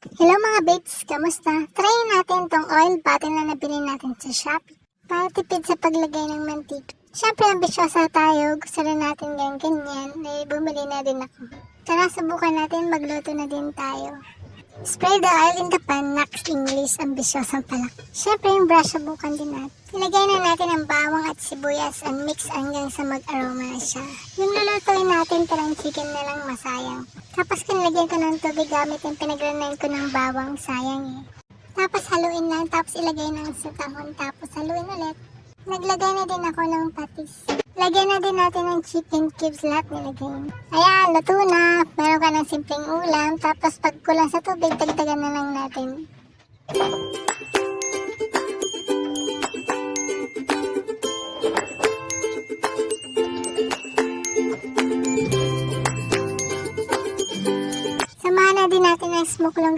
Hello mga babes, kamusta? Try natin tong oil bottle na nabili natin sa Shopee para tipid sa paglagay ng mantika. Siyempre ambisyosa tayo, gusto rin natin ganyan, bumili na din ako. Tara subukan natin, magluto na din tayo. Spray the oil in the pan, next English, ambisyosan pala. Siyempre yung brush subukan din natin. Ilagay na natin ang bawang at sibuyas and mix hanggang sa mag-aroma na siya. Yung lulutuin natin parang chicken na lang, masayang. Tapos kinalagyan ko ng tubig gamit yung pinagranayan ko ng bawang, sayang eh. Tapos haluin lang, tapos ilagay ng sitahon, tapos haluin ulit. Naglagay na din ako ng patis. Lagyan na din natin ng chicken cubes, lahat nilagay. Ayan, luto na. Meron ka ng simpleng ulam, tapos pag kulang sa tubig, dagdagan na lang natin. Samahan na din natin ng smoke long